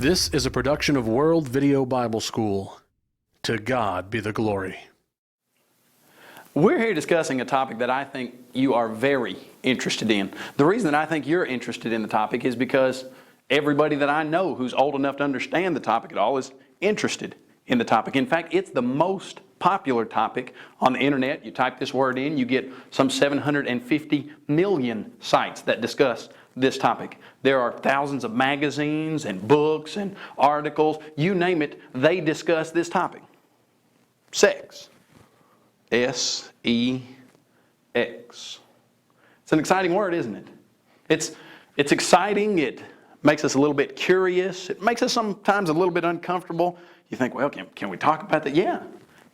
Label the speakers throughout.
Speaker 1: This is a production of World Video Bible School. To God be the glory.
Speaker 2: We're here discussing a topic that I think you are very interested in. The reason that I think you're interested in the topic is because everybody that I know who's old enough to understand the topic at all is interested in the topic. In fact, it's the most popular topic on the internet. You type this word in, you get some 750 million sites that discuss this topic. There are thousands of magazines and books and articles, you name it, they discuss this topic. Sex. S-E-X. It's an exciting word, isn't it? It's exciting, it makes us a little bit curious, it makes us sometimes a little bit uncomfortable. You think, well, can we talk about that? Yeah,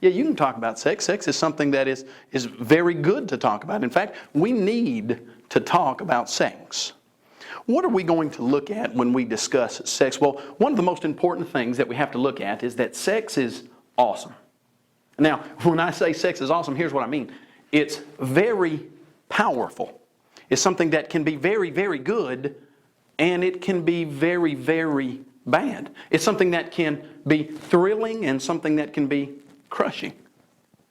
Speaker 2: you can talk about sex. Sex is something that is very good to talk about. In fact, we need to talk about sex. What are we going to look at when we discuss sex? Well, one of the most important things that we have to look at is that sex is awesome. Now, when I say sex is awesome, here's what I mean. It's very powerful. It's something that can be very, very good, and it can be very, very bad. It's something that can be thrilling and something that can be crushing.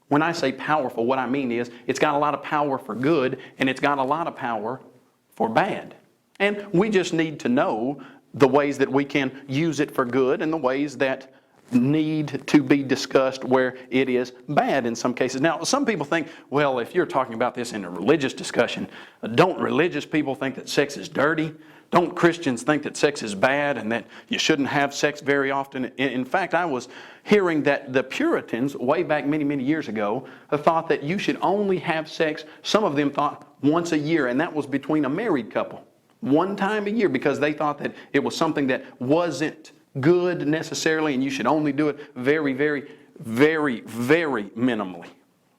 Speaker 2: When I say powerful, what I mean is it's got a lot of power for good, and it's got a lot of power for bad. And we just need to know the ways that we can use it for good and the ways that need to be discussed where it is bad in some cases. Now, some people think, well, if you're talking about this in a religious discussion, don't religious people think that sex is dirty? Don't Christians think that sex is bad and that you shouldn't have sex very often? In fact, I was hearing that the Puritans, way back many, many years ago, thought that you should only have sex, some of them thought once a year, and that was between a married couple. One time a year, because they thought that it was something that wasn't good necessarily, and you should only do it very, very, very, very minimally.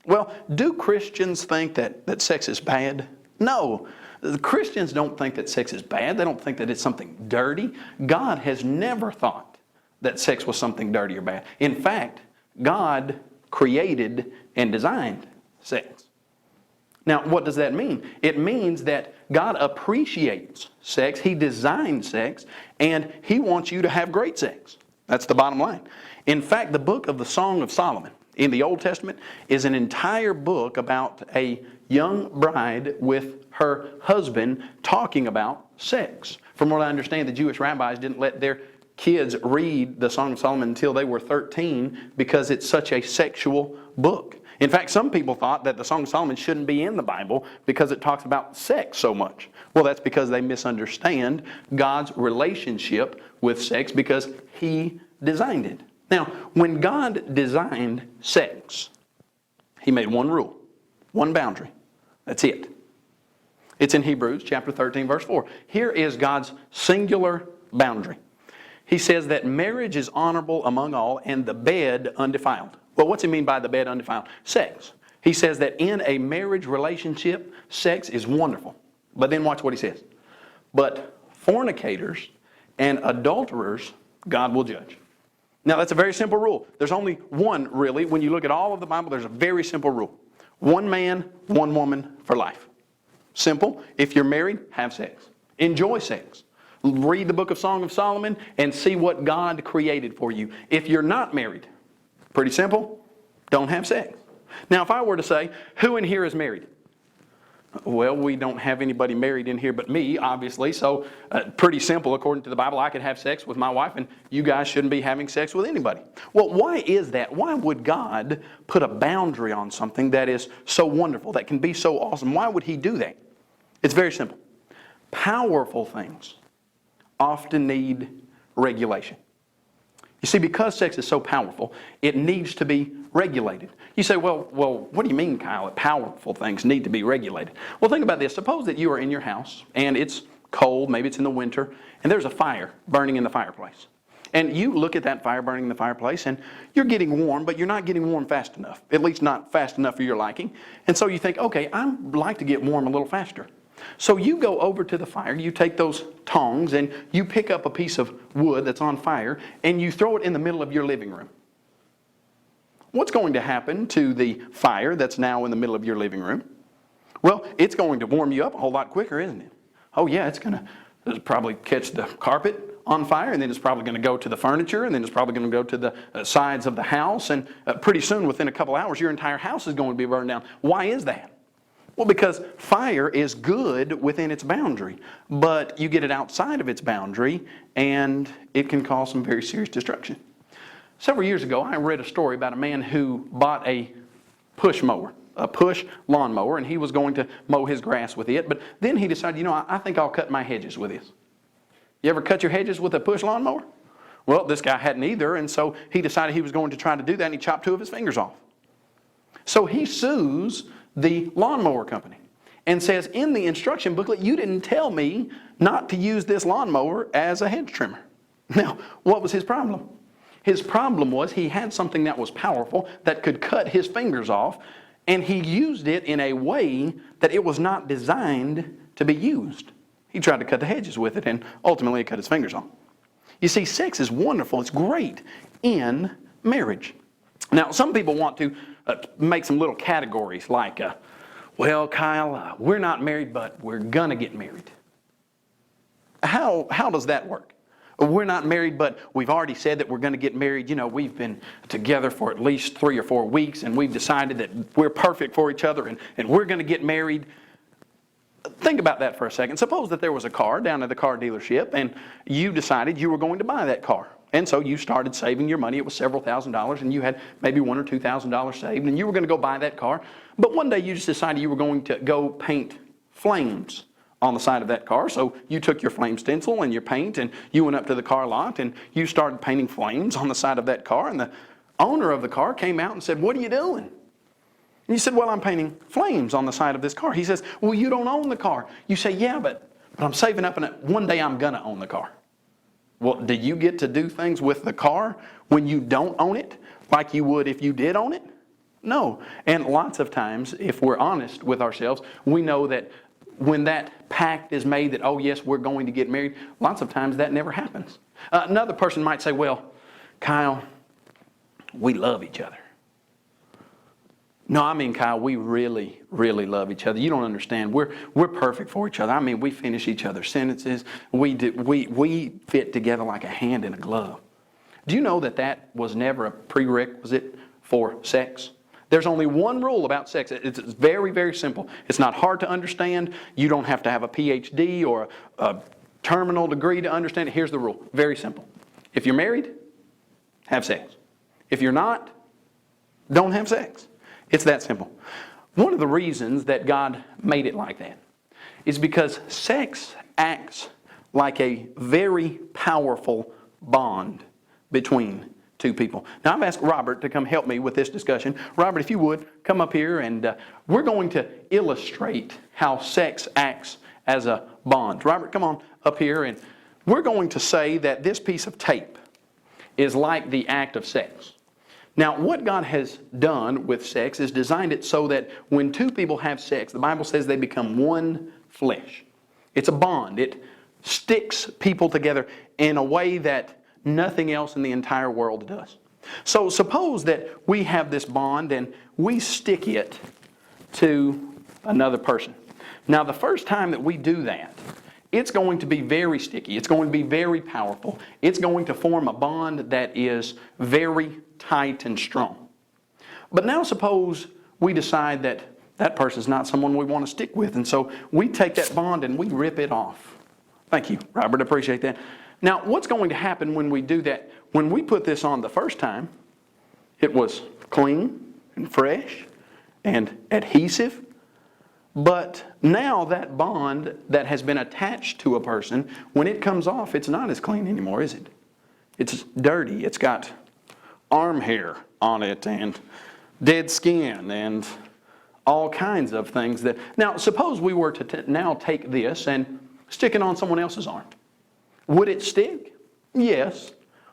Speaker 2: Well, do Christians think that sex is bad? No. The Christians don't think that sex is bad. They don't think that it's something dirty. God has never thought that sex was something dirty or bad. In fact, God created and designed sex. Now, what does that mean? It means that God appreciates sex, He designed sex, and He wants you to have great sex. That's the bottom line. In fact, the book of the Song of Solomon in the Old Testament is an entire book about a young bride with her husband talking about sex. From what I understand, the Jewish rabbis didn't let their kids read the Song of Solomon until they were 13 because it's such a sexual book. In fact, some people thought that the Song of Solomon shouldn't be in the Bible because it talks about sex so much. Well, that's because they misunderstand God's relationship with sex because He designed it. Now, when God designed sex, He made one rule, one boundary. That's it. It's in Hebrews chapter 13, verse 4. Here is God's singular boundary. He says that marriage is honorable among all and the bed undefiled. Well, what's he mean by the bed undefiled? Sex. He says that in a marriage relationship, sex is wonderful. But then watch what he says. But fornicators and adulterers, God will judge. Now, that's a very simple rule. There's only one, really. When you look at all of the Bible, there's a very simple rule. One man, one woman for life. Simple. If you're married, have sex. Enjoy sex. Read the book of Song of Solomon and see what God created for you. If you're not married, pretty simple, don't have sex. Now, if I were to say, who in here is married? Well, we don't have anybody married in here but me, obviously, so pretty simple. According to the Bible, I could have sex with my wife, and you guys shouldn't be having sex with anybody. Well, why is that? Why would God put a boundary on something that is so wonderful, that can be so awesome? Why would He do that? It's very simple. Powerful things often need regulation. You see, because sex is so powerful, it needs to be regulated. You say, well, what do you mean, Kyle, that powerful things need to be regulated? Well, think about this. Suppose that you are in your house, and it's cold, maybe it's in the winter, and there's a fire burning in the fireplace. And you look at that fire burning in the fireplace, and you're getting warm, but you're not getting warm fast enough, at least not fast enough for your liking. And so you think, okay, I'd like to get warm a little faster. So you go over to the fire, you take those tongs, and you pick up a piece of wood that's on fire, and you throw it in the middle of your living room. What's going to happen to the fire that's now in the middle of your living room? Well, it's going to warm you up a whole lot quicker, isn't it? Oh yeah, it's going to probably catch the carpet on fire, and then it's probably going to go to the furniture, and then it's probably going to go to the sides of the house, and pretty soon, within a couple hours, your entire house is going to be burned down. Why is that? Well, because fire is good within its boundary, but you get it outside of its boundary, and it can cause some very serious destruction. Several years ago, I read a story about a man who bought a push mower, a push lawnmower, and he was going to mow his grass with it, but then he decided, I think I'll cut my hedges with this. You ever cut your hedges with a push lawnmower? Well, this guy hadn't either, and so he decided he was going to try to do that, and he chopped 2 of his fingers off. So he sues the lawnmower company and says, in the instruction booklet, you didn't tell me not to use this lawnmower as a hedge trimmer. Now, what was his problem? His problem was he had something that was powerful that could cut his fingers off, and he used it in a way that it was not designed to be used. He tried to cut the hedges with it, and ultimately it cut his fingers off. You see, sex is wonderful. It's great in marriage. Now, some people want to make some little categories like, well, Kyle, we're not married, but we're going to get married. How does that work? We're not married, but we've already said that we're going to get married. We've been together for at least 3 or 4 weeks, and we've decided that we're perfect for each other, and we're going to get married. Think about that for a second. Suppose that there was a car down at the car dealership, and you decided you were going to buy that car. And so you started saving your money. It was several $1,000s, and you had maybe $1,000 or $2,000 saved, and you were going to go buy that car. But one day you just decided you were going to go paint flames on the side of that car. So you took your flame stencil and your paint, and you went up to the car lot, and you started painting flames on the side of that car. And the owner of the car came out and said, "What are you doing?" And you said, "Well, I'm painting flames on the side of this car." He says, "Well, you don't own the car." You say, "Yeah, but I'm saving up, and one day I'm going to own the car." Well, do you get to do things with the car when you don't own it like you would if you did own it? No. And lots of times, if we're honest with ourselves, we know that when that pact is made that, oh yes, we're going to get married, lots of times that never happens. Another person might say, "Well, Kyle, we love each other." No, I mean, Kyle, we really, really love each other. You don't understand. We're perfect for each other. I mean, we finish each other's sentences. We fit together like a hand in a glove. Do you know that that was never a prerequisite for sex? There's only one rule about sex. It's very, very simple. It's not hard to understand. You don't have to have a PhD or a terminal degree to understand it. Here's the rule. Very simple. If you're married, have sex. If you're not, don't have sex. It's that simple. One of the reasons that God made it like that is because sex acts like a very powerful bond between 2 people. Now, I've asked Robert to come help me with this discussion. Robert, if you would, come up here, and we're going to illustrate how sex acts as a bond. Robert, come on up here, and we're going to say that this piece of tape is like the act of sex. Now, what God has done with sex is designed it so that when 2 people have sex, the Bible says they become one flesh. It's a bond. It sticks people together in a way that nothing else in the entire world does. So suppose that we have this bond and we stick it to another person. Now, the first time that we do that, it's going to be very sticky. It's going to be very powerful. It's going to form a bond that is very tight and strong. But now suppose we decide that that person's not someone we want to stick with, and so we take that bond and we rip it off. Thank you, Robert. Appreciate that. Now, what's going to happen when we do that? When we put this on the first time, it was clean and fresh and adhesive. But now that bond that has been attached to a person, when it comes off, it's not as clean anymore, is it? It's dirty. It's got arm hair on it and dead skin and all kinds of things. That now, suppose we were to now take this and stick it on someone else's arm. Would it stick? Yes.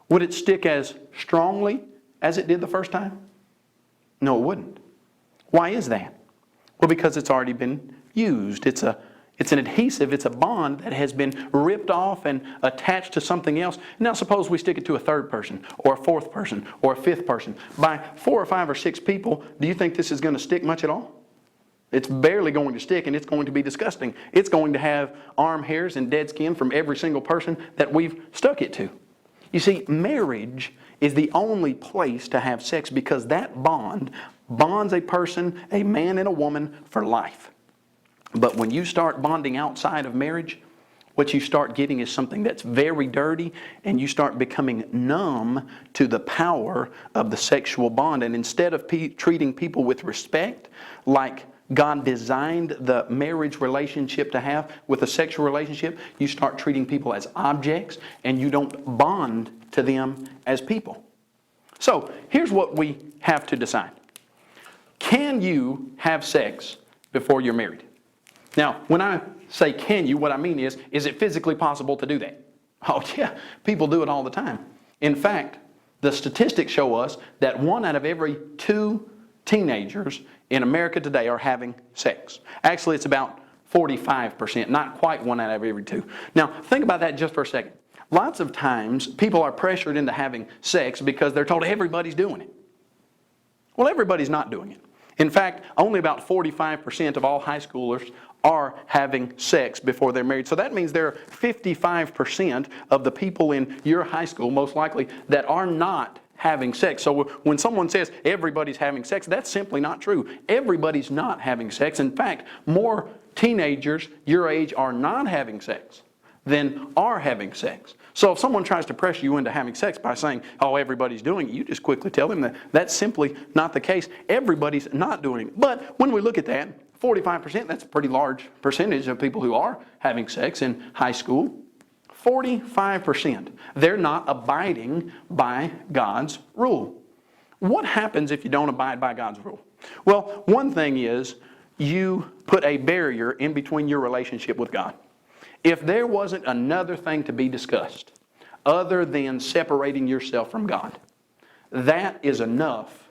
Speaker 2: Would it stick as strongly as it did the first time? No, it wouldn't. Why is that? Well, because it's already been used. It's an adhesive, it's a bond that has been ripped off and attached to something else. Now suppose we stick it to a 3rd person, or a 4th person, or a 5th person. By 4 or 5 or 6 people, do you think this is going to stick much at all? It's barely going to stick, and it's going to be disgusting. It's going to have arm hairs and dead skin from every single person that we've stuck it to. You see, marriage is the only place to have sex because that bond bonds a person, a man and a woman, for life. But when you start bonding outside of marriage, what you start getting is something that's very dirty, and you start becoming numb to the power of the sexual bond. And instead of treating people with respect, like God designed the marriage relationship to have with a sexual relationship, you start treating people as objects, and you don't bond to them as people. So here's what we have to decide. Can you have sex before you're married? Now, when I say can you, what I mean is it physically possible to do that? Oh yeah, people do it all the time. In fact, the statistics show us that 1 out of every 2 teenagers in America today are having sex. Actually, it's about 45%, not quite 1 out of every 2. Now, think about that just for a second. Lots of times, people are pressured into having sex because they're told everybody's doing it. Well, everybody's not doing it. In fact, only about 45% of all high schoolers are having sex before they're married. So that means there are 55% of the people in your high school, most likely, that are not having sex. So when someone says everybody's having sex, that's simply not true. Everybody's not having sex. In fact, more teenagers your age are not having sex than are having sex. So if someone tries to pressure you into having sex by saying, oh, everybody's doing it, you just quickly tell them that that's simply not the case. Everybody's not doing it. But when we look at that, 45%, that's a pretty large percentage of people who are having sex in high school. 45%. They're not abiding by God's rule. What happens if you don't abide by God's rule? Well, one thing is you put a barrier in between your relationship with God. If there wasn't another thing to be discussed other than separating yourself from God, that is enough,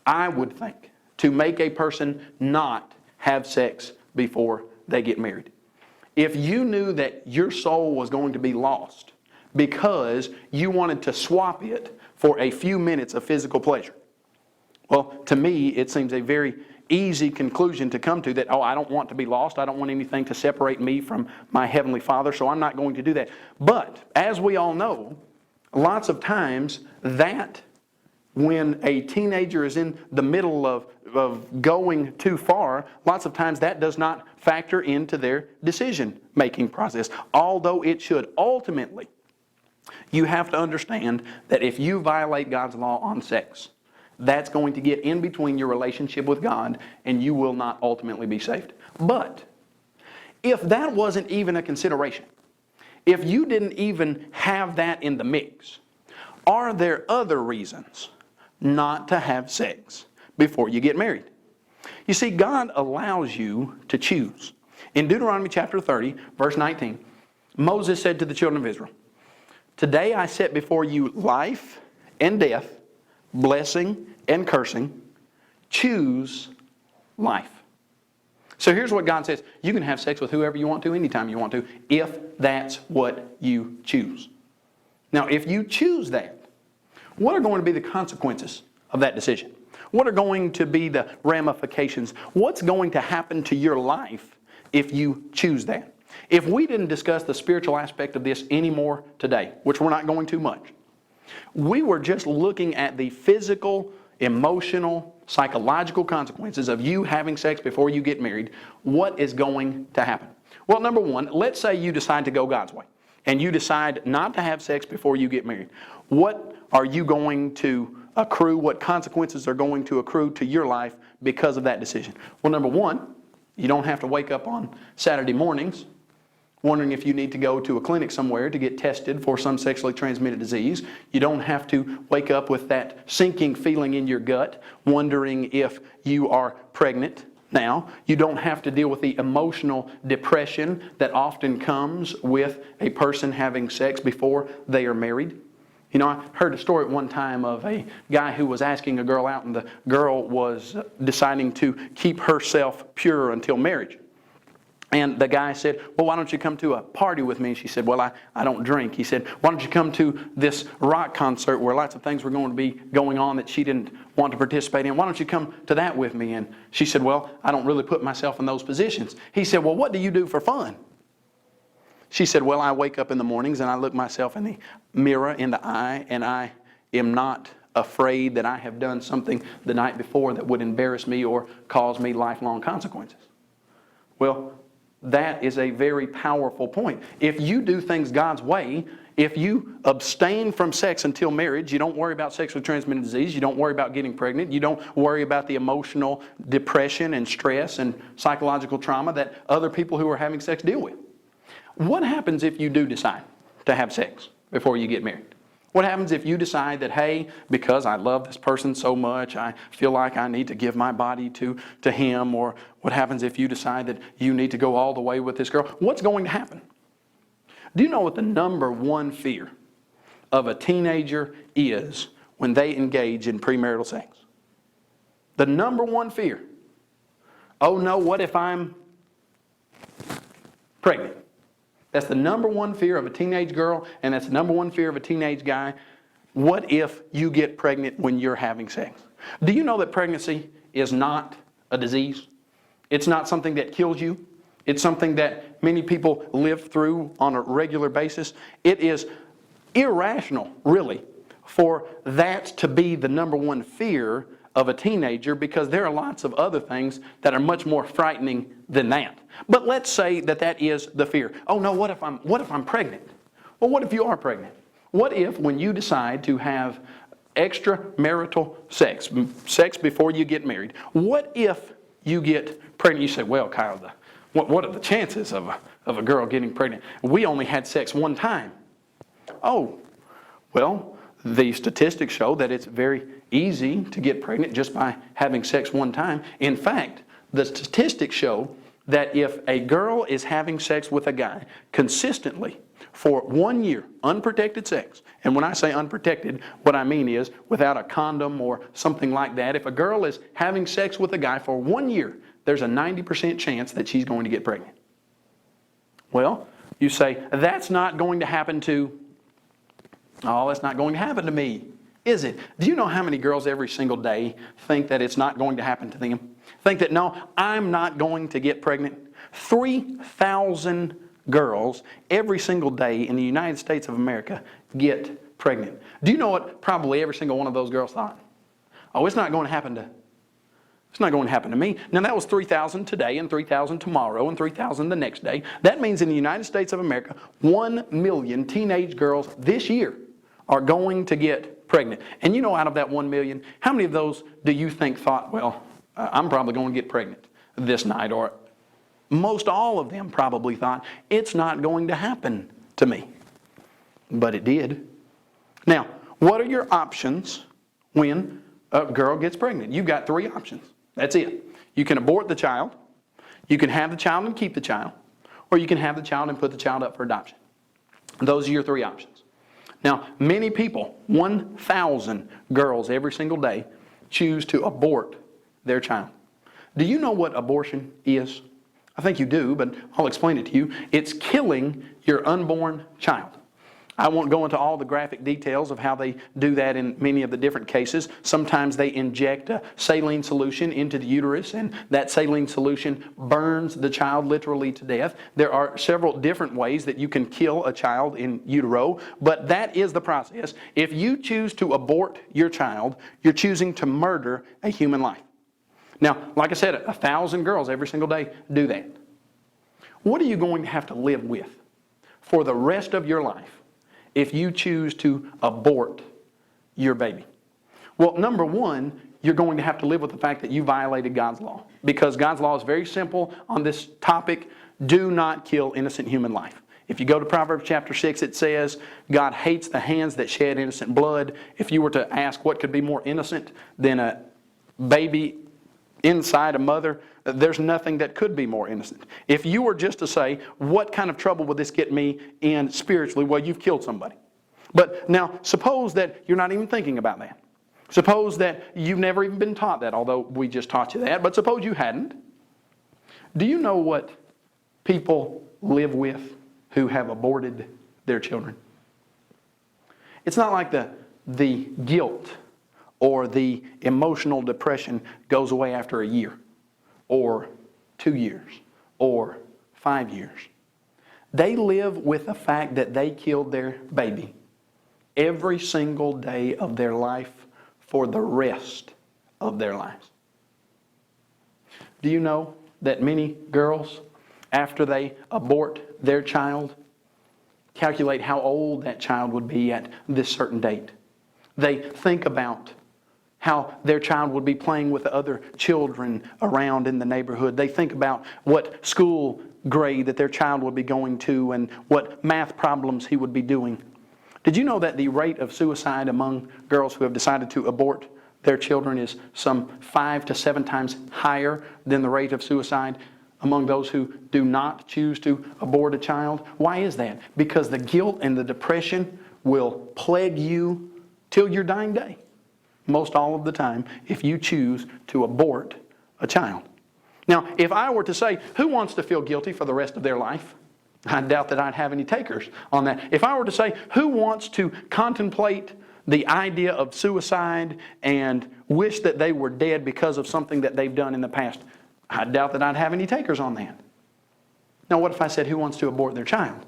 Speaker 2: I would think, to make a person not have sex before they get married. If you knew that your soul was going to be lost because you wanted to swap it for a few minutes of physical pleasure, well, to me, it seems a very easy conclusion to come to that, oh, I don't want to be lost. I don't want anything to separate me from my Heavenly Father, so I'm not going to do that. But, as we all know, lots of times that when a teenager is in the middle of going too far, lots of times that does not factor into their decision-making process, although it should. Ultimately, you have to understand that if you violate God's law on sex, that's going to get in between your relationship with God, and you will not ultimately be saved. But if that wasn't even a consideration, if you didn't even have that in the mix, are there other reasons not to have sex before you get married? You see, God allows you to choose. In Deuteronomy chapter 30, verse 19, Moses said to the children of Israel, "Today I set before you life and death, blessing and cursing. Choose life." So here's what God says. You can have sex with whoever you want to, anytime you want to, if that's what you choose. Now, if you choose that, what are going to be the consequences of that decision? What are going to be the ramifications? What's going to happen to your life if you choose that? If we didn't discuss the spiritual aspect of this anymore today, which we're not going to much, we were just looking at the physical, emotional, psychological consequences of you having sex before you get married. What is going to happen? Well, number one, let's say you decide to go God's way and you decide not to have sex before you get married. What are you going to accrue? What consequences are going to accrue to your life because of that decision? Well, number one, you don't have to wake up on Saturday mornings wondering if you need to go to a clinic somewhere to get tested for some sexually transmitted disease. You don't have to wake up with that sinking feeling in your gut wondering if you are pregnant now. You don't have to deal with the emotional depression that often comes with a person having sex before they are married. You know, I heard a story at one time of a guy who was asking a girl out, and the girl was deciding to keep herself pure until marriage. And the guy said, well, why don't you come to a party with me? And she said, well, I don't drink. He said, why don't you come to this rock concert where lots of things were going to be going on that she didn't want to participate in? Why don't you come to that with me? And she said, well, I don't really put myself in those positions. He said, well, what do you do for fun? She said, well, I wake up in the mornings and I look myself in the mirror in the eye, and I am not afraid that I have done something the night before that would embarrass me or cause me lifelong consequences. Well, that is a very powerful point. If you do things God's way, if you abstain from sex until marriage, you don't worry about sexually transmitted disease, you don't worry about getting pregnant, you don't worry about the emotional depression and stress and psychological trauma that other people who are having sex deal with. What happens if you do decide to have sex before you get married? What happens if you decide that, hey, because I love this person so much, I feel like I need to give my body to him? Or what happens if you decide that you need to go all the way with this girl? What's going to happen? Do you know what the number one fear of a teenager is when they engage in premarital sex? The number one fear. Oh no, what if I'm pregnant? That's the number one fear of a teenage girl, and that's the number one fear of a teenage guy. What if you get pregnant when you're having sex? Do you know that pregnancy is not a disease? It's not something that kills you. It's something that many people live through on a regular basis. It is irrational, really, for that to be the number one fear of a teenager, because there are lots of other things that are much more frightening than that. But let's say that that is the fear. Oh no, what if I'm pregnant? Well, what if you are pregnant? What if when you decide to have extramarital sex before you get married, what if you get pregnant? You say, well, Kyle, what are the chances of a girl getting pregnant? We only had sex one time. Oh, well, the statistics show that it's very easy to get pregnant just by having sex one time. In fact, the statistics show that if a girl is having sex with a guy consistently for 1 year, unprotected sex, and when I say unprotected, what I mean is without a condom or something like that, if a girl is having sex with a guy for 1 year, there's a 90% chance that she's going to get pregnant. Well, you say, that's not going to happen to, oh, that's not going to happen to me, is it? Do you know how many girls every single day think that it's not going to happen to them? Think that, no, I'm not going to get pregnant. 3,000 girls every single day in the United States of America get pregnant. Do you know what probably every single one of those girls thought? Oh, it's not going to happen to me. Now that was 3,000 today and 3,000 tomorrow and 3,000 the next day. That means in the United States of America, 1 million teenage girls this year are going to get pregnant. And you know, out of that 1 million, how many of those do you think thought, well, I'm probably going to get pregnant this night? Or most all of them probably thought, it's not going to happen to me. But it did. Now, what are your options when a girl gets pregnant? You've got 3 options. That's it. You can abort the child, you can have the child and keep the child, or you can have the child and put the child up for adoption. Those are your 3 options. Now, many people, 1,000 girls every single day, choose to abort their child. Do you know what abortion is? I think you do, but I'll explain it to you. It's killing your unborn child. I won't go into all the graphic details of how they do that in many of the different cases. Sometimes they inject a saline solution into the uterus, and that saline solution burns the child literally to death. There are several different ways that you can kill a child in utero, but that is the process. If you choose to abort your child, you're choosing to murder a human life. Now, like I said, 1,000 girls every single day do that. What are you going to have to live with for the rest of your life if you choose to abort your baby? Well, number one, you're going to have to live with the fact that you violated God's law. Because God's law is very simple on this topic. Do not kill innocent human life. If you go to Proverbs chapter 6, it says, God hates the hands that shed innocent blood. If you were to ask what could be more innocent than a baby inside a mother, there's nothing that could be more innocent. If you were just to say, what kind of trouble would this get me in spiritually? Well, you've killed somebody. But now, suppose that you're not even thinking about that. Suppose that you've never even been taught that, although we just taught you that. But suppose you hadn't. Do you know what people live with who have aborted their children. It's not like the guilt or the emotional depression goes away after a year or 2 years or 5 years. They live with the fact that they killed their baby every single day of their life for the rest of their lives. Do you know that many girls, after they abort their child, calculate how old that child would be at this certain date? They think about how their child would be playing with other children around in the neighborhood. They think about what school grade that their child would be going to and what math problems he would be doing. Did you know that the rate of suicide among girls who have decided to abort their children is some 5 to 7 times higher than the rate of suicide among those who do not choose to abort a child? Why is that? Because the guilt and the depression will plague you till your dying day, most all of the time, if you choose to abort a child. Now, if I were to say, who wants to feel guilty for the rest of their life? I doubt that I'd have any takers on that. If I were to say, who wants to contemplate the idea of suicide and wish that they were dead because of something that they've done in the past, I doubt that I'd have any takers on that. Now, what if I said, who wants to abort their child?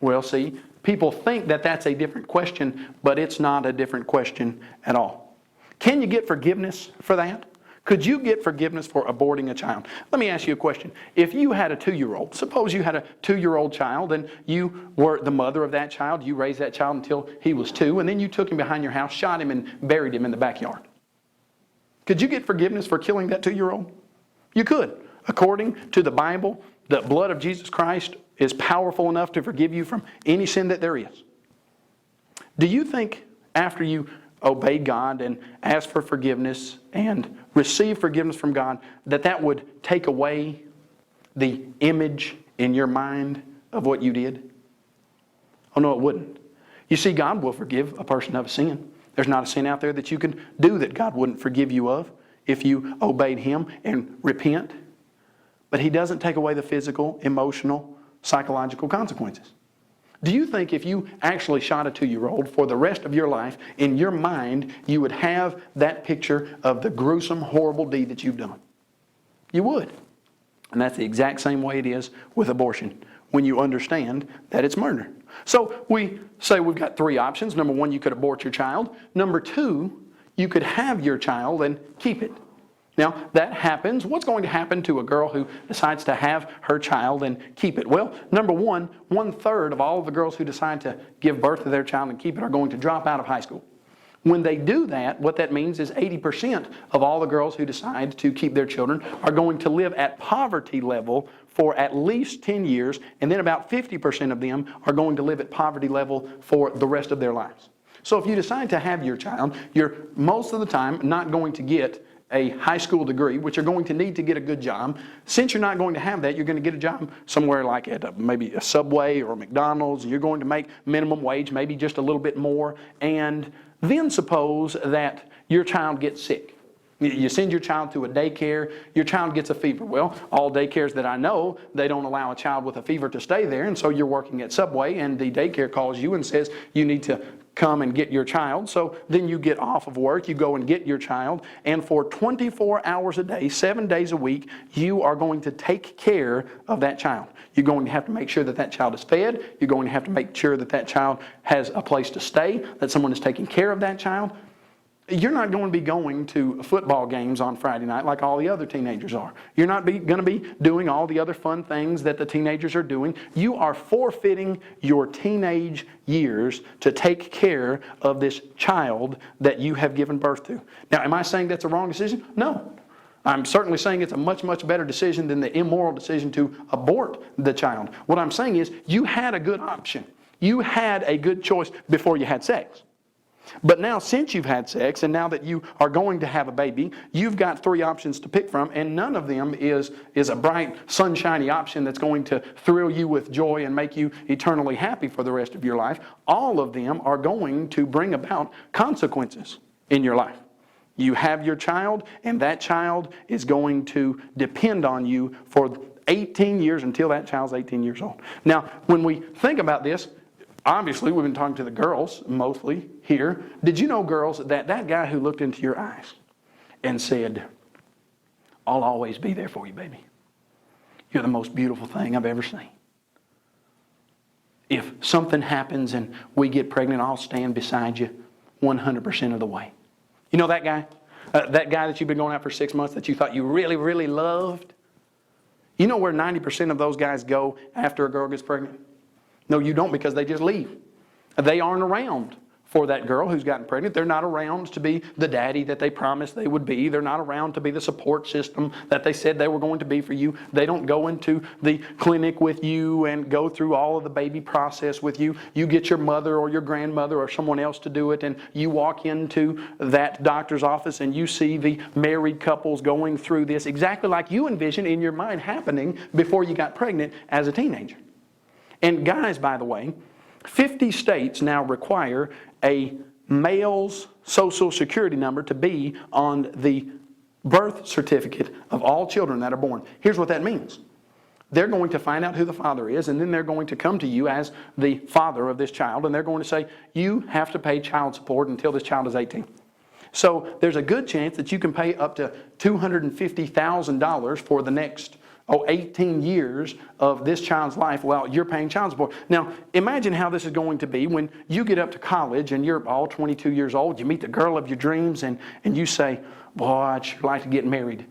Speaker 2: Well, see, people think that that's a different question, but it's not a different question at all. Can you get forgiveness for that? Could you get forgiveness for aborting a child? Let me ask you a question. If you had a 2-year-old, suppose you had a 2-year-old child and you were the mother of that child, you raised that child until he was 2, and then you took him behind your house, shot him, and buried him in the backyard. Could you get forgiveness for killing that 2-year-old? You could. According to the Bible, the blood of Jesus Christ is powerful enough to forgive you from any sin that there is. Do you think after you obeyed God and asked for forgiveness and received forgiveness from God, that would take away the image in your mind of what you did? Oh, no, it wouldn't. You see, God will forgive a person of a sin. There's not a sin out there that you can do that God wouldn't forgive you of if you obeyed Him and repent. But He doesn't take away the physical, emotional, psychological consequences. Do you think if you actually shot a 2-year-old for the rest of your life, in your mind, you would have that picture of the gruesome, horrible deed that you've done? You would. And that's the exact same way it is with abortion, when you understand that it's murder. So we say we've got 3 options. Number 1, you could abort your child. Number 2, you could have your child and keep it. Now, that happens. What's going to happen to a girl who decides to have her child and keep it? Well, number 1, 1/3 of all of the girls who decide to give birth to their child and keep it are going to drop out of high school. When they do that, what that means is 80% of all the girls who decide to keep their children are going to live at poverty level for at least 10 years, and then about 50% of them are going to live at poverty level for the rest of their lives. So if you decide to have your child, you're most of the time not going to get a high school degree, which you're going to need to get a good job. Since you're not going to have that, you're going to get a job somewhere like at maybe a Subway or a McDonald's, and you're going to make minimum wage, maybe just a little bit more. And then suppose that your child gets sick. You send your child to a daycare, your child gets a fever. Well, all daycares that I know, they don't allow a child with a fever to stay there, and so you're working at Subway, and the daycare calls you and says you need to come and get your child. So then you get off of work, you go and get your child, and for 24 hours a day, 7 days a week, you are going to take care of that child. You're going to have to make sure that that child is fed. You're going to have to make sure that that child has a place to stay, that someone is taking care of that child. You're not going to be going to football games on Friday night like all the other teenagers are. You're not going to be doing all the other fun things that the teenagers are doing. You are forfeiting your teenage years to take care of this child that you have given birth to. Now, am I saying that's a wrong decision? No. I'm certainly saying it's a much, much better decision than the immoral decision to abort the child. What I'm saying is you had a good option. You had a good choice before you had sex. But now, since you've had sex and now that you are going to have a baby, you've got 3 options to pick from, and none of them is a bright, sunshiny option that's going to thrill you with joy and make you eternally happy for the rest of your life. All of them are going to bring about consequences in your life. You have your child, and that child is going to depend on you for 18 years until that child's 18 years old. Now, when we think about this, obviously we've been talking to the girls mostly here. Did you know, girls, that guy who looked into your eyes and said, I'll always be there for you, baby. You're the most beautiful thing I've ever seen. If something happens and we get pregnant, I'll stand beside you 100% of the way. You know that guy? That guy that you've been going out for 6 months that you thought you really, really loved? You know where 90% of those guys go after a girl gets pregnant? No, you don't, because they just leave. They aren't around for that girl who's gotten pregnant. They're not around to be the daddy that they promised they would be. They're not around to be the support system that they said they were going to be for you. They don't go into the clinic with you and go through all of the baby process with you. You get your mother or your grandmother or someone else to do it, and you walk into that doctor's office and you see the married couples going through this exactly like you envisioned in your mind happening before you got pregnant as a teenager. And guys, by the way, 50 states now require a male's social security number to be on the birth certificate of all children that are born. Here's what that means. They're going to find out who the father is, and then they're going to come to you as the father of this child, and they're going to say, you have to pay child support until this child is 18. So there's a good chance that you can pay up to $250,000 for the next 18 years of this child's life while you're paying child support. Now, imagine how this is going to be when you get up to college and you're all 22 years old, you meet the girl of your dreams, and you say, boy, I'd sure like to get married.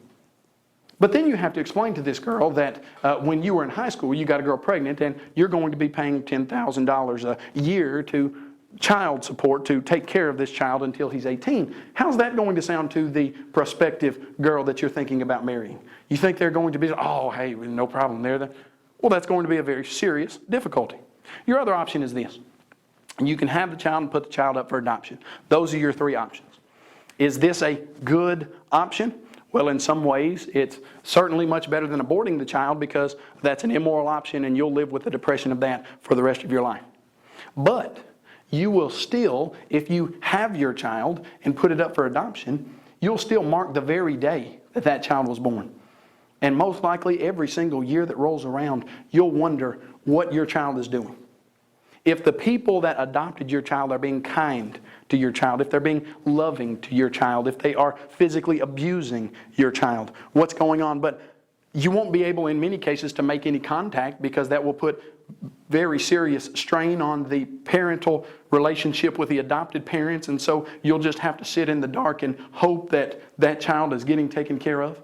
Speaker 2: But then you have to explain to this girl that when you were in high school, you got a girl pregnant, and you're going to be paying $10,000 a year to child support to take care of this child until he's 18. How's that going to sound to the prospective girl that you're thinking about marrying? You think they're going to be, oh, hey, no problem there. Well, that's going to be a very serious difficulty. Your other option is this. You can have the child and put the child up for adoption. Those are your three options. Is this a good option? Well, in some ways, it's certainly much better than aborting the child, because that's an immoral option and you'll live with the depression of that for the rest of your life. But you will still, if you have your child and put it up for adoption, you'll still mark the very day that that child was born. And most likely every single year that rolls around, you'll wonder what your child is doing. If the people that adopted your child are being kind to your child, if they're being loving to your child, if they are physically abusing your child, what's going on? But you won't be able in many cases to make any contact, because that will put very serious strain on the parental relationship with the adopted parents, and so you'll just have to sit in the dark and hope that that child is getting taken care of.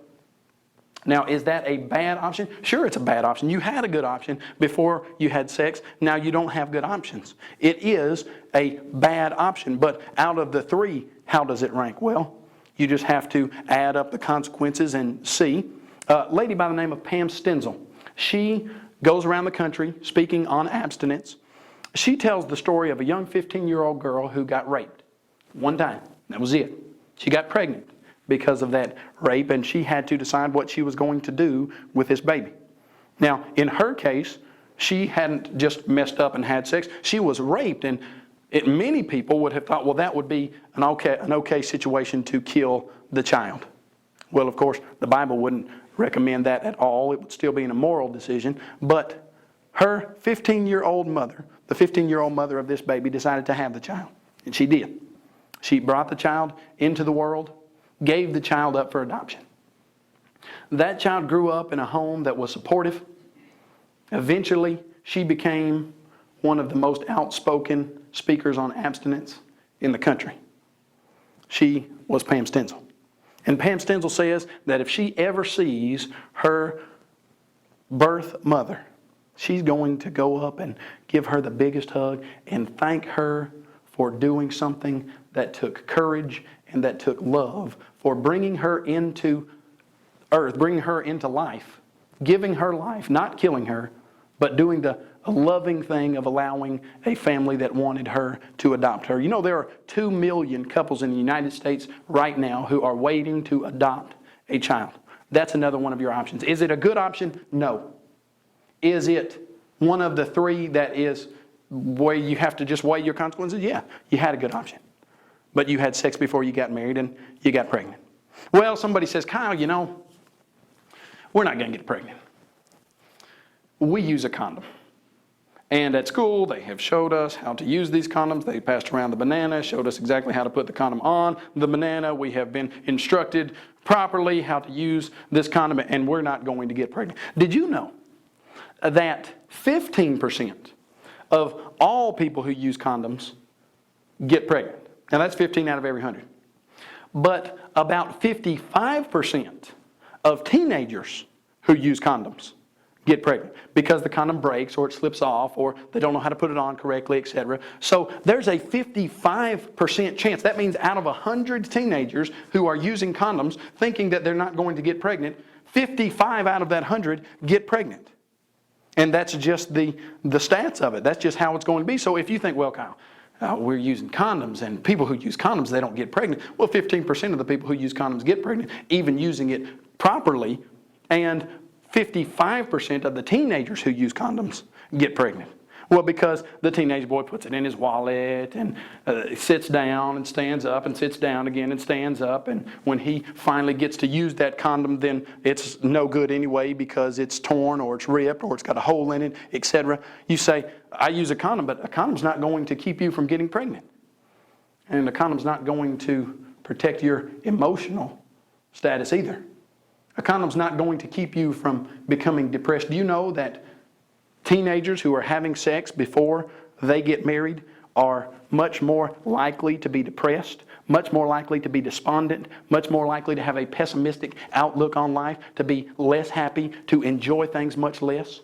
Speaker 2: Now, is that a bad option? Sure, it's a bad option. You had a good option before you had sex. Now you don't have good options. It is a bad option, but out of the three, how does it rank? Well, you just have to add up the consequences and see. A lady by the name of Pam Stenzel, she goes around the country speaking on abstinence. She tells the story of a young 15-year-old girl who got raped one time. That was it. She got pregnant because of that rape, and she had to decide what she was going to do with this baby. Now, in her case, she hadn't just messed up and had sex. She was raped, and many people would have thought, well, that would be an okay situation to kill the child. Well, of course, the Bible wouldn't recommend that at all. It would still be an immoral decision. But her 15-year-old mother, the 15-year-old mother of this baby, decided to have the child. And she did. She brought the child into the world, gave the child up for adoption. That child grew up in a home that was supportive. Eventually, she became one of the most outspoken speakers on abstinence in the country. She was Pam Stenzel. And Pam Stenzel says that if she ever sees her birth mother, she's going to go up and give her the biggest hug and thank her for doing something that took courage and that took love, for bringing her into earth, bringing her into life, giving her life, not killing her, but doing the loving thing of allowing a family that wanted her to adopt her. You know, there are 2 million couples in the United States right now who are waiting to adopt a child. That's another one of your options. Is it a good option? No. Is it one of the three that is where you have to just weigh your consequences? Yeah, you had a good option. But you had sex before you got married and you got pregnant. Well, somebody says, Kyle, you know, we're not going to get pregnant. we use a condom. And at school, they have showed us how to use these condoms. They passed around the banana, showed us exactly how to put the condom on the banana. We have been instructed properly how to use this condom, and we're not going to get pregnant. Did you know that 15% of all people who use condoms get pregnant? Now that's 15 out of every 100. But about 55% of teenagers who use condoms get pregnant because the condom breaks or it slips off or they don't know how to put it on correctly, etc. So there's a 55% chance. That means out of 100 teenagers who are using condoms thinking that they're not going to get pregnant, 55 out of that 100 get pregnant. And that's just the stats of it. That's just how it's going to be. So if you think, well, Kyle, we're using condoms and people who use condoms, they don't get pregnant. Well, 15% of the people who use condoms get pregnant, even using it properly, and 55% of the teenagers who use condoms get pregnant. Well, because the teenage boy puts it in his wallet and sits down and stands up and sits down again and stands up. And when he finally gets to use that condom, then it's no good anyway because it's torn or it's ripped or it's got a hole in it, etc. You say, I use a condom, but a condom's not going to keep you from getting pregnant. And a condom's not going to protect your emotional status either. A condom's not going to keep you from becoming depressed. Do you know that teenagers who are having sex before they get married are much more likely to be depressed, much more likely to be despondent, much more likely to have a pessimistic outlook on life, to be less happy, to enjoy things much less?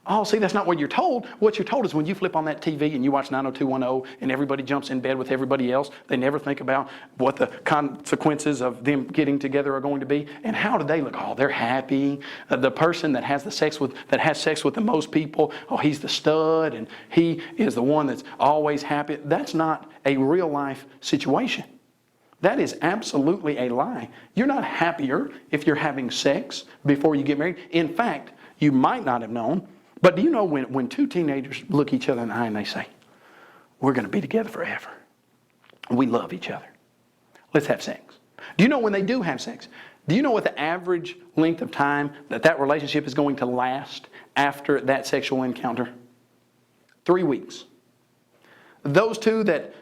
Speaker 2: Oh, see, that's not what you're told. What you're told is when you flip on that TV and you watch 90210 and everybody jumps in bed with everybody else, they never think about what the consequences of them getting together are going to be. And how do they look? Oh, they're happy. The person that has sex with the most people, oh, he's the stud and he is the one that's always happy. That's not a real life situation. That is absolutely a lie. You're not happier if you're having sex before you get married. In fact, you might not have known. But do you know when two teenagers look each other in the eye and they say, we're going to be together forever. We love each other. Let's have sex. Do you know when they do have sex, do you know what the average length of time that relationship is going to last after that sexual encounter? 3 weeks. Those two that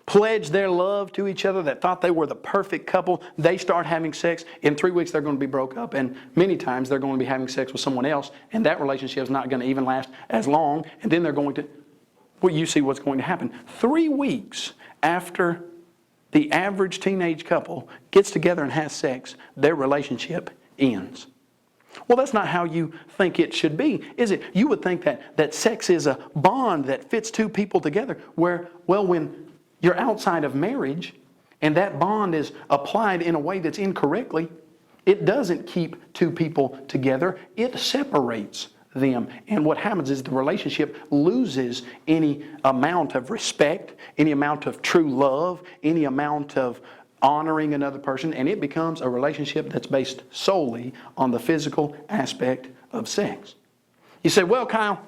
Speaker 2: pledged their love to each other, that thought they were the perfect couple, they start having sex. In 3 weeks, they're going to be broke up. And many times, they're going to be having sex with someone else. And that relationship is not going to even last as long. And then they're going to, well, you see what's going to happen. 3 weeks after the average teenage couple gets together and has sex, their relationship ends. Well, that's not how you think it should be, is it? You would think that sex is a bond that fits two people together where, well, when you're outside of marriage and that bond is applied in a way that's incorrectly, it doesn't keep two people together. It separates them. And what happens is the relationship loses any amount of respect, any amount of true love, any amount of honoring another person, and it becomes a relationship that's based solely on the physical aspect of sex. You say, well, Kyle,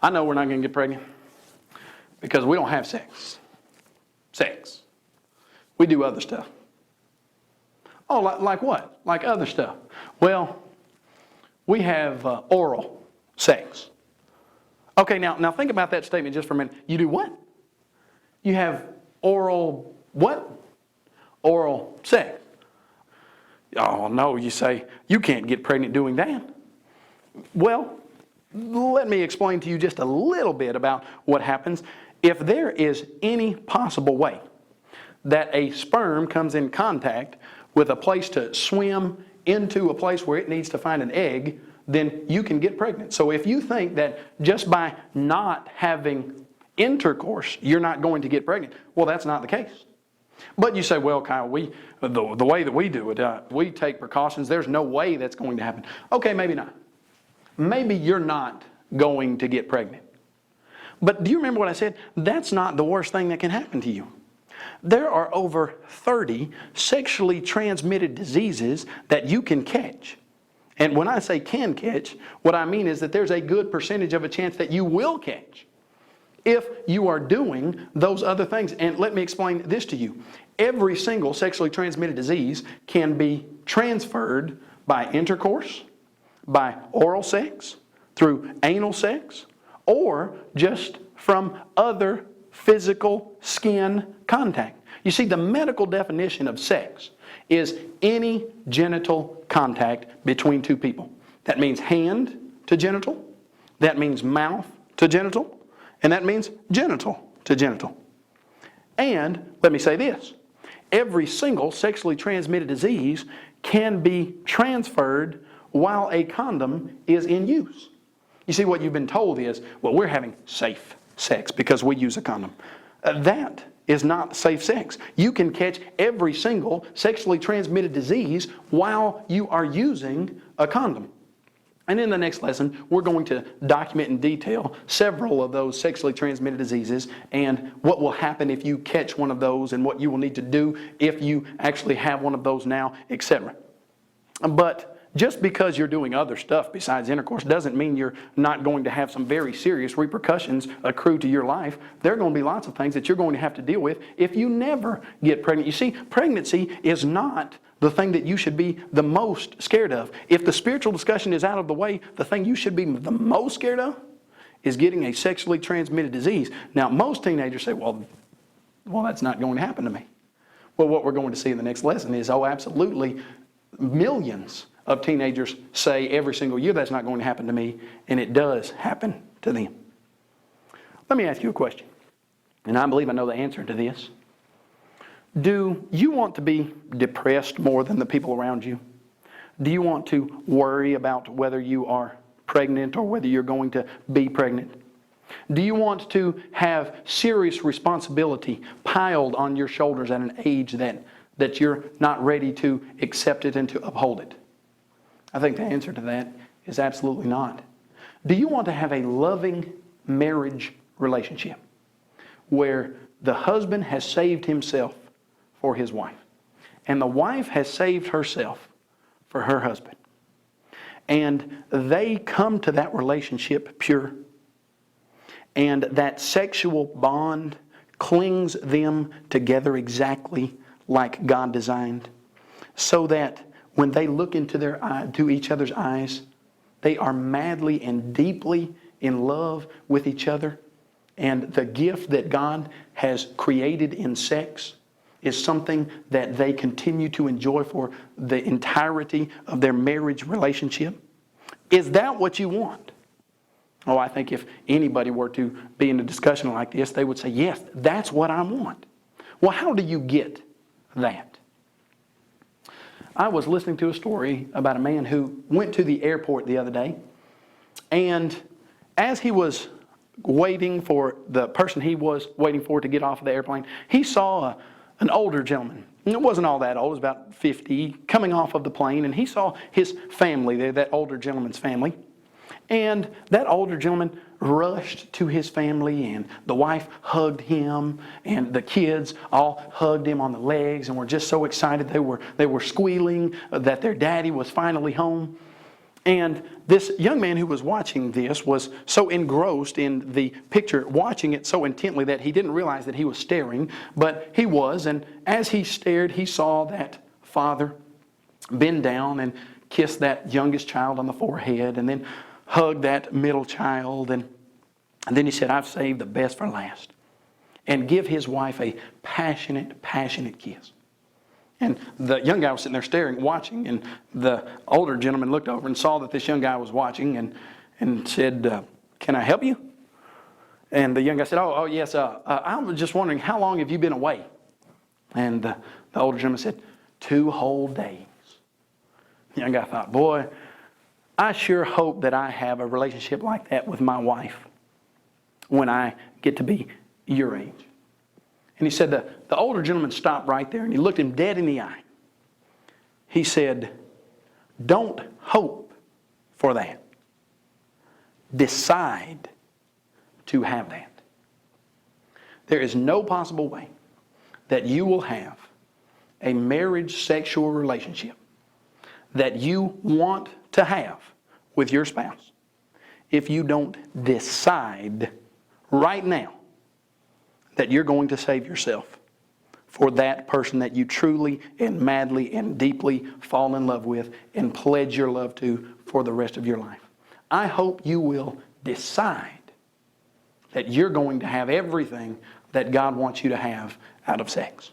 Speaker 2: I know we're not going to get pregnant because we don't have sex. We do other stuff. Oh, like what? Like other stuff. Well, we have oral sex. Okay, now think about that statement just for a minute. You do what? You have oral what? Oral sex. Oh, no, you say, you can't get pregnant doing that. Well, let me explain to you just a little bit about what happens. If there is any possible way that a sperm comes in contact with a place to swim into a place where it needs to find an egg, then you can get pregnant. So if you think that just by not having intercourse, you're not going to get pregnant, well, that's not the case. But you say, well, Kyle, the way that we do it, we take precautions. There's no way that's going to happen. Okay, maybe not. Maybe you're not going to get pregnant. But do you remember what I said? That's not the worst thing that can happen to you. There are over 30 sexually transmitted diseases that you can catch. And when I say can catch, what I mean is that there's a good percentage of a chance that you will catch if you are doing those other things. And let me explain this to you. Every single sexually transmitted disease can be transferred by intercourse, by oral sex, through anal sex, or just from other physical skin contact. You see, the medical definition of sex is any genital contact between two people. That means hand to genital, that means mouth to genital, and that means genital to genital. And let me say this, every single sexually transmitted disease can be transferred while a condom is in use. You see, what you've been told is, well, we're having safe sex because we use a condom. That is not safe sex. You can catch every single sexually transmitted disease while you are using a condom. And in the next lesson, we're going to document in detail several of those sexually transmitted diseases and what will happen if you catch one of those and what you will need to do if you actually have one of those now, etc. But just because you're doing other stuff besides intercourse doesn't mean you're not going to have some very serious repercussions accrue to your life. There are going to be lots of things that you're going to have to deal with if you never get pregnant. You see, pregnancy is not the thing that you should be the most scared of. If the spiritual discussion is out of the way, the thing you should be the most scared of is getting a sexually transmitted disease. Now, most teenagers say, well, that's not going to happen to me. Well, what we're going to see in the next lesson is, oh, absolutely, millions of teenagers say every single year that's not going to happen to me, and it does happen to them. Let me ask you a question, and I believe I know the answer to this. Do you want to be depressed more than the people around you? Do you want to worry about whether you are pregnant or whether you're going to be pregnant? Do you want to have serious responsibility piled on your shoulders at an age that you're not ready to accept it and to uphold it? I think the answer to that is absolutely not. Do you want to have a loving marriage relationship where the husband has saved himself for his wife and the wife has saved herself for her husband, and they come to that relationship pure, and that sexual bond clings them together exactly like God designed, so that when they look into each other's eyes, they are madly and deeply in love with each other, and the gift that God has created in sex is something that they continue to enjoy for the entirety of their marriage relationship? Is that what you want? Oh, I think if anybody were to be in a discussion like this, they would say, yes, that's what I want. Well, how do you get that? I was listening to a story about a man who went to the airport the other day, and as he was waiting for the person he was waiting for to get off of the airplane, he saw an older gentleman. And it wasn't all that old, it was about 50, coming off of the plane, and he saw his family there, that older gentleman's family. And that older gentleman rushed to his family, and the wife hugged him, and the kids all hugged him on the legs and were just so excited. They were squealing that their daddy was finally home. And this young man who was watching this was so engrossed in the picture, watching it so intently that he didn't realize that he was staring, but he was. And as he stared, he saw that father bend down and kiss that youngest child on the forehead, and then hug that middle child. And then he said, I've saved the best for last. And give his wife a passionate, passionate kiss. And the young guy was sitting there staring, watching, and the older gentleman looked over and saw that this young guy was watching and said, can I help you? And the young guy said, oh yes, I was just wondering, how long have you been away? And the older gentleman said, 2 whole days. The young guy thought, boy, I sure hope that I have a relationship like that with my wife when I get to be your age. And he said the older gentleman stopped right there and he looked him dead in the eye. He said, don't hope for that. Decide to have that. There is no possible way that you will have a marriage sexual relationship that you want to have with your spouse if you don't decide right now that you're going to save yourself for that person that you truly and madly and deeply fall in love with and pledge your love to for the rest of your life. I hope you will decide that you're going to have everything that God wants you to have out of sex.